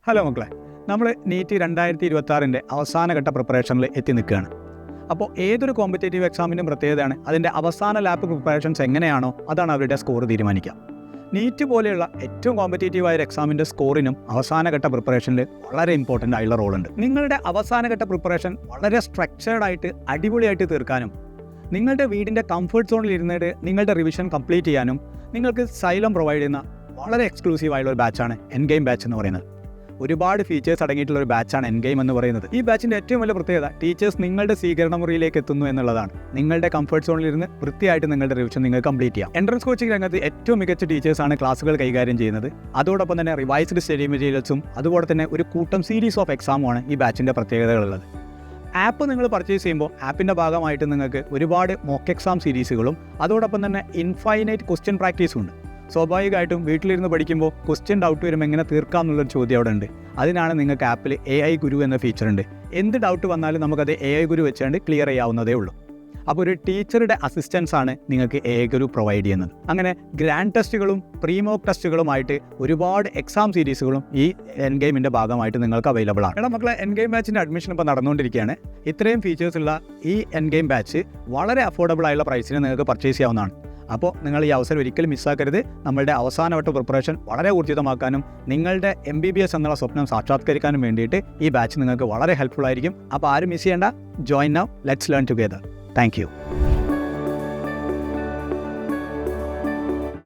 Hello മക്കളെ, നമ്മൾ NEET 2026 അവസാനഘട്ട പ്രിപ്പറേഷനിൽ എത്തി നിൽക്കുകയാണ്. അപ്പോൾ ഏതൊരു കോമ്പറ്റേറ്റീവ് എക്സാമിൻ്റെയും പ്രത്യേകതയാണ് അതിൻ്റെ അവസാന ലാപ്പ് പ്രിപ്പറേഷൻസ് എങ്ങനെയാണോ അതാണ് അവരുടെ സ്കോർ തീരുമാനിക്കുക. നീറ്റ് പോലെയുള്ള ഏറ്റവും കോമ്പറ്റേറ്റീവായ എക്സാമിൻ്റെ സ്കോറിനും അവസാനഘട്ട പ്രിപ്പറേഷനിൽ വളരെ ഇമ്പോർട്ടൻ്റ് ആയുള്ള റോളുണ്ട്. നിങ്ങളുടെ അവസാനഘട്ട പ്രിപ്പറേഷൻ വളരെ സ്ട്രക്ചേർഡായിട്ട് അടിപൊളിയായിട്ട് തീർക്കാനും നിങ്ങളുടെ വീടിൻ്റെ കംഫർട്ട് സോണിൽ ഇരുന്നിട്ട് നിങ്ങളുടെ റിവിഷൻ കംപ്ലീറ്റ് ചെയ്യാനും നിങ്ങൾക്ക് സൈലം പ്രൊവൈഡ് ചെയ്യുന്ന വളരെ എക്സ്ക്ലൂസീവ് ആയുള്ള ഒരു ബാച്ചാണ് എൻഗെയിം ബാച്ച് എന്ന് പറയുന്നത്. ഒരുപാട് ഫീച്ചേഴ്സ് അടങ്ങിയിട്ടുള്ള ഒരു ബാച്ചാണ് എൻഗെയിം എന്ന് പറയുന്നത്. ഈ ബാച്ചിൻ്റെ ഏറ്റവും വലിയ പ്രത്യേകത ടീച്ചേഴ്സ് നിങ്ങളുടെ സ്വീകരണ മുറിയിലേക്ക് എത്തുന്നു എന്നുള്ളതാണ്. നിങ്ങളുടെ കംഫർട്ട് സോണിൽ ഇരുന്ന് വൃത്തിയായിട്ട് നിങ്ങളുടെ റിവിഷൻ നിങ്ങൾക്ക് കംപ്ലീറ്റ് ചെയ്യാം. എൻട്രൻസ് കോച്ചിങ് രംഗത്ത് ഏറ്റവും മികച്ച ടീച്ചേഴ്സാണ് ക്ലാസ്സുകൾ കൈകാര്യം ചെയ്യുന്നത്. അതോടൊപ്പം തന്നെ റിവൈസ്ഡ് സ്റ്റഡി മെറ്റീരിയൽസും അതുപോലെ തന്നെ ഒരു കൂട്ടം സീരീസ് ഓഫ് എക്സാമുമാണ് ഈ ബാച്ചിൻ്റെ പ്രത്യേകതകളുള്ളത്. ആപ്പ് നിങ്ങൾ പർച്ചേസ് ചെയ്യുമ്പോൾ ആപ്പിൻ്റെ ഭാഗമായിട്ട് നിങ്ങൾക്ക് ഒരുപാട് മോക്ക് എക്സാം സീരീസുകളും അതോടൊപ്പം തന്നെ ഇൻഫൈനൈറ്റ് ക്വസ്റ്റ്യൻ പ്രാക്ടീസും ഉണ്ട്. സ്വാഭാവികമായിട്ടും വീട്ടിലിരുന്ന് പഠിക്കുമ്പോൾ ക്വസ്റ്റ്യൻ ഡൗട്ട് വരുമ്പോൾ എങ്ങനെ തീർക്കാം എന്നുള്ളൊരു ചോദ്യം അവിടെ ഉണ്ട്. അതിനാണ് നിങ്ങൾക്ക് ആപ്പിൽ AI ഗുരു എന്ന ഫീച്ചർ ഉണ്ട്. എന്ത് ഡൗട്ട് വന്നാലും നമുക്കത് AI ഗുരു വെച്ചുകൊണ്ട് ക്ലിയർ ചെയ്യാവുന്നതേ ഉള്ളൂ. അപ്പോൾ ഒരു ടീച്ചറുടെ അസിസ്റ്റൻസ് ആണ് നിങ്ങൾക്ക് AI ഗുരു പ്രൊവൈഡ് ചെയ്യുന്നത്. അങ്ങനെ ഗ്രാൻഡ് ടെസ്റ്റുകളും പ്രീ മോക്ക് ടെസ്റ്റുകളുമായിട്ട് ഒരുപാട് എക്സാം സീരീസുകളും ഈ എൻഗെയിമിൻ്റെ ഭാഗമായിട്ട് നിങ്ങൾക്ക് അവൈലബിൾ ആണ്. എടാ മക്കളെ, എൻഗെയിം ബാച്ചിൻ്റെ അഡ്മിഷൻ ഇപ്പോൾ നടന്നുകൊണ്ടിരിക്കുകയാണ്. ഇത്രയും ഫീച്ചേഴ്സ് ഉള്ള ഈ എൻഗെയിം ബാച്ച് വളരെ അഫോർഡബിൾ ആയുള്ള പ്രൈസിന് നിങ്ങൾക്ക് പർച്ചേസ് ചെയ്യാവുന്നതാണ്. അപ്പോൾ നിങ്ങൾ ഈ അവസരം ഒരിക്കലും മിസ്സാക്കരുത്. നമ്മളുടെ അവസാനവട്ട പ്രിപ്പറേഷൻ വളരെ ഊർജിതമാക്കാനും നിങ്ങളുടെ MBBS എന്നുള്ള സ്വപ്നം സാക്ഷാത്കരിക്കാനും വേണ്ടിയിട്ട് ഈ ബാച്ച് നിങ്ങൾക്ക് വളരെ ഹെൽപ്ഫുൾ ആയിരിക്കും. അപ്പോൾ ആരും മിസ് ചെയ്യേണ്ട. Join now, let's learn together. Thank you.